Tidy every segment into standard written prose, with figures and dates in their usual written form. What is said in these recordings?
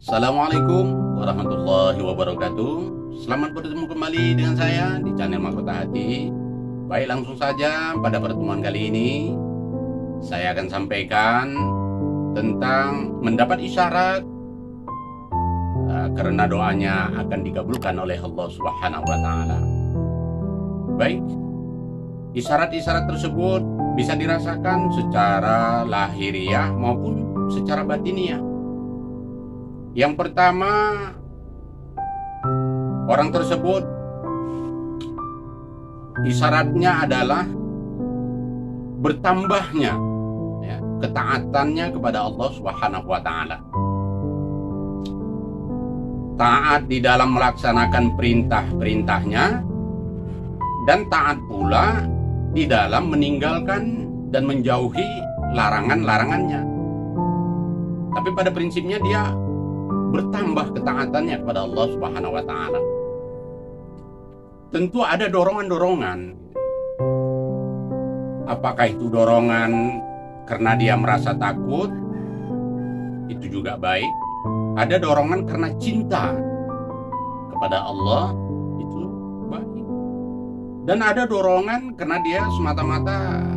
Assalamualaikum warahmatullahi wabarakatuh. Selamat bertemu kembali dengan saya di channel Mahkota Hati. Baik, langsung saja pada pertemuan kali ini saya akan sampaikan tentang mendapat isyarat karena doanya akan dikabulkan oleh Allah Subhanahu wa Ta'ala. Baik, isyarat-isyarat tersebut bisa dirasakan secara lahiriah maupun secara batiniah. Yang pertama, orang tersebut isyaratnya adalah bertambahnya ketaatannya kepada Allah Subhanahu wa Ta'ala. Taat di dalam melaksanakan perintah-perintahnya dan taat pula di dalam meninggalkan dan menjauhi larangan-larangannya. Tapi pada prinsipnya dia bertambah ketaatannya kepada Allah Subhanahu wa Ta'ala. Tentu ada dorongan-dorongan. Apakah itu dorongan karena dia merasa takut? Itu juga baik. Ada dorongan karena cinta kepada Allah, itu baik. Dan ada dorongan karena dia semata-mata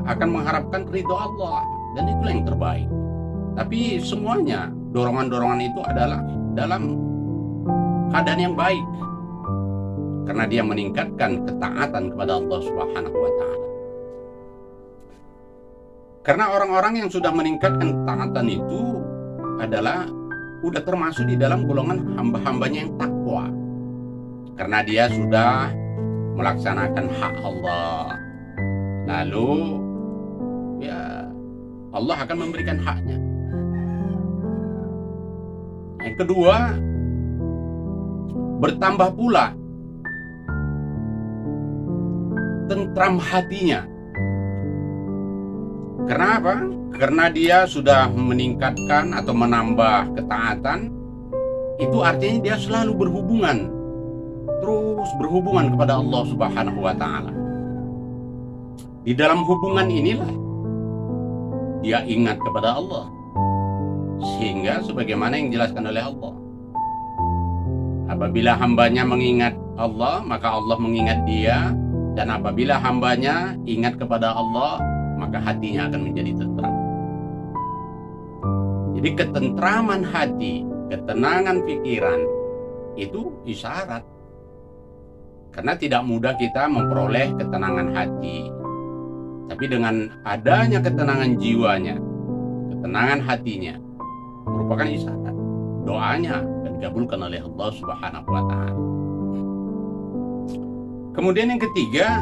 akan mengharapkan ridho Allah, dan itulah yang terbaik. Tapi semuanya dorongan-dorongan itu adalah dalam keadaan yang baik, karena dia meningkatkan ketaatan kepada Allah Subhanahu wa Ta'ala. Karena orang-orang yang sudah meningkatkan ketaatan itu adalah udah termasuk di dalam golongan hamba-hambanya yang takwa, karena dia sudah melaksanakan hak Allah. Lalu ya Allah akan memberikan haknya. Yang kedua, bertambah pula tentram hatinya. Kenapa? Karena dia sudah meningkatkan atau menambah ketaatan. Itu artinya dia selalu terus berhubungan kepada Allah Subhanahu wa Ta'ala. Di dalam hubungan inilah dia ingat kepada Allah, sehingga sebagaimana yang dijelaskan oleh Allah, apabila hambanya mengingat Allah, maka Allah mengingat dia. Dan apabila hambanya ingat kepada Allah, maka hatinya akan menjadi tentram. Jadi ketentraman hati, ketenangan pikiran, itu isyarat. Karena tidak mudah kita memperoleh ketenangan hati. Tapi dengan adanya ketenangan jiwanya, ketenangan hatinya, merupakan isyarat doanya dan dikabulkan oleh Allah Subhanahu wa Ta'ala. Kemudian yang ketiga,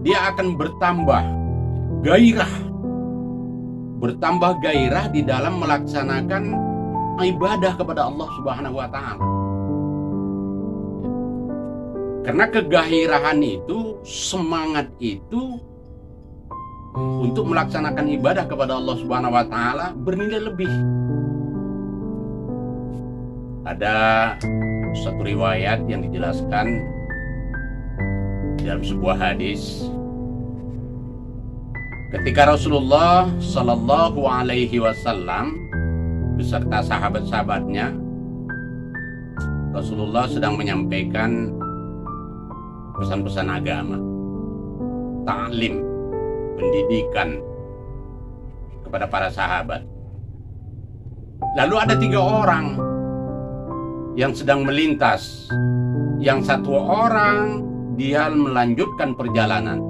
dia akan bertambah gairah di dalam melaksanakan ibadah kepada Allah Subhanahu wa Ta'ala. Karena kegairahan itu, semangat itu untuk melaksanakan ibadah kepada Allah Subhanahu wa Ta'ala bernilai lebih. Ada satu riwayat yang dijelaskan dalam sebuah hadis, ketika Rasulullah Sallallahu Alaihi Wasallam beserta sahabat-sahabatnya, Rasulullah sedang menyampaikan pesan-pesan agama, ta'lim, pendidikan kepada para sahabat. Lalu ada 3 orang yang sedang melintas. Yang 1 orang dia melanjutkan perjalanan.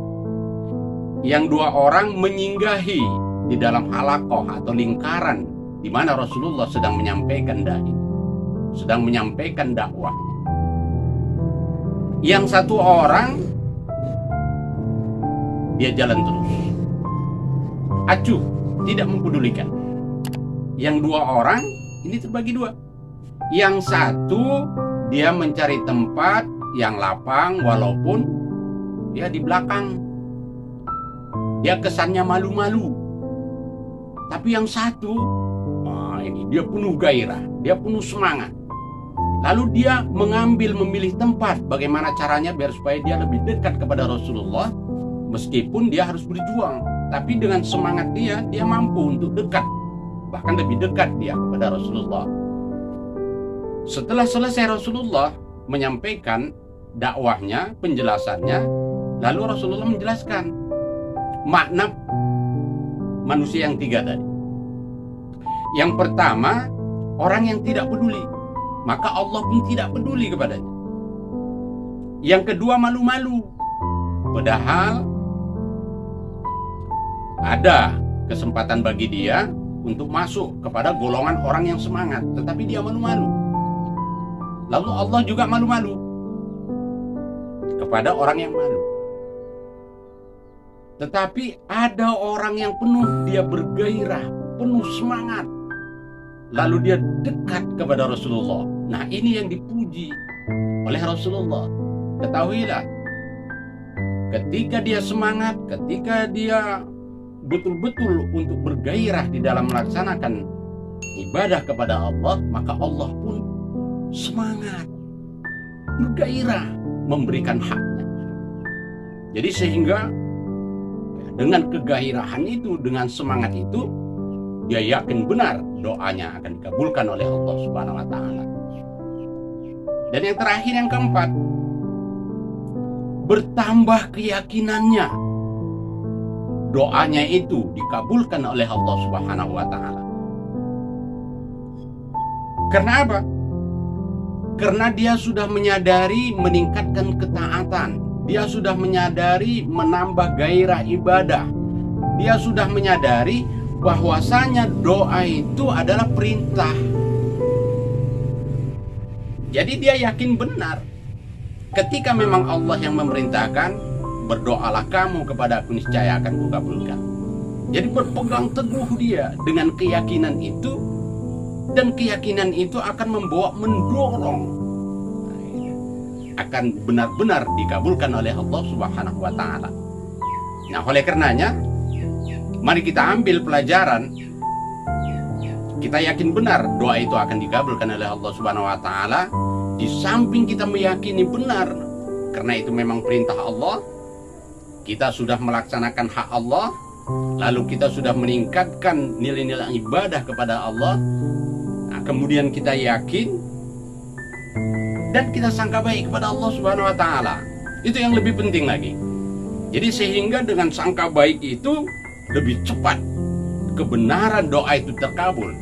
Yang 2 orang menyinggahi di dalam halaqah atau lingkaran di mana Rasulullah sedang menyampaikan sedang menyampaikan dakwahnya. Yang 1 orang dia jalan terus, acuh, tidak mempedulikan. Yang 2 orang ini terbagi 2. Yang 1 dia mencari tempat yang lapang, walaupun dia di belakang. Dia kesannya malu-malu. Tapi yang 1, ini dia penuh gairah, dia penuh semangat. Lalu dia memilih tempat, bagaimana caranya biar supaya dia lebih dekat kepada Rasulullah, meskipun dia harus berjuang. Tapi dengan semangat dia mampu untuk dekat bahkan lebih dekat dia kepada Rasulullah. Setelah selesai Rasulullah menyampaikan dakwahnya, penjelasannya, lalu Rasulullah menjelaskan makna manusia yang tiga tadi. Yang pertama, orang yang tidak peduli, maka Allah pun tidak peduli kepadanya. Yang kedua, malu-malu, padahal ada kesempatan bagi dia untuk masuk kepada golongan orang yang semangat, tetapi dia malu-malu. Lalu Allah juga malu-malu kepada orang yang malu. Tetapi ada orang yang penuh, dia bergairah, penuh semangat, lalu dia dekat kepada Rasulullah. Nah, ini yang dipuji oleh Rasulullah. Ketahuilah, ketika dia semangat, ketika dia betul-betul untuk bergairah di dalam melaksanakan ibadah kepada Allah, maka Allah pun semangat, bergairah memberikan haknya. Jadi sehingga dengan kegairahan itu, dengan semangat itu, dia yakin benar doanya akan dikabulkan oleh Allah Subhanahu wa taala. Dan yang terakhir, yang keempat, bertambah keyakinannya doanya itu dikabulkan oleh Allah Subhanahu wa taala. Karena apa? Karena dia sudah menyadari meningkatkan ketaatan, dia sudah menyadari menambah gairah ibadah, dia sudah menyadari bahwasanya doa itu adalah perintah. Jadi dia yakin benar ketika memang Allah yang memerintahkan, berdoalah kamu kepada aku, niscaya akan kukabulkan. Jadi berpegang teguh dia dengan keyakinan itu, dan keyakinan itu akan membawa mendorong akan benar-benar dikabulkan oleh Allah Subhanahu wa taala. Nah, oleh karenanya mari kita ambil pelajaran. Kita yakin benar doa itu akan dikabulkan oleh Allah Subhanahu wa taala. Di samping kita meyakini benar karena itu memang perintah Allah, kita sudah melaksanakan hak Allah, lalu kita sudah meningkatkan nilai-nilai ibadah kepada Allah. Nah, kemudian kita yakin dan kita sangka baik kepada Allah Subhanahu wa taala. Itu yang lebih penting lagi. Jadi sehingga dengan sangka baik itu lebih cepat kebenaran doa itu terkabul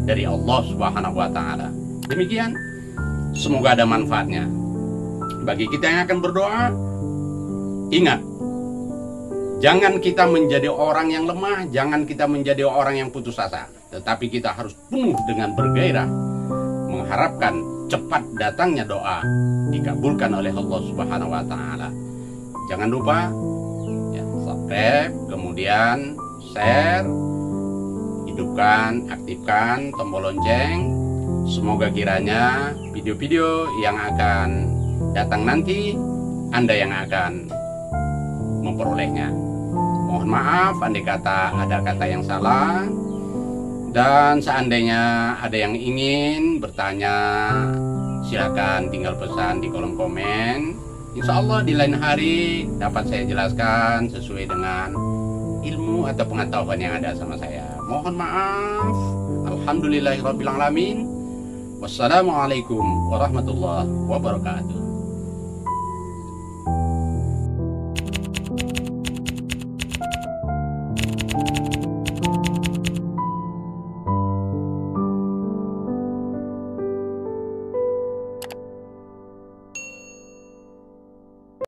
dari Allah Subhanahu wa taala. Demikian, semoga ada manfaatnya. Bagi kita yang akan berdoa, ingat, jangan kita menjadi orang yang lemah, jangan kita menjadi orang yang putus asa, tetapi kita harus penuh dengan bergairah mengharapkan cepat datangnya doa dikabulkan oleh Allah Subhanahu wa taala. Jangan lupa ya, subscribe, kemudian share, hidupkan, aktifkan tombol lonceng. Semoga kiranya video-video yang akan datang nanti Anda yang akan memperolehnya. Mohon maaf andai kata ada kata yang salah, dan seandainya ada yang ingin bertanya, silakan tinggal pesan di kolom komen. Insya Allah di lain hari dapat saya jelaskan sesuai dengan ilmu atau pengetahuan yang ada sama saya. Mohon maaf. Alhamdulillahirabbil alamin. Wassalamualaikum warahmatullahi wabarakatuh.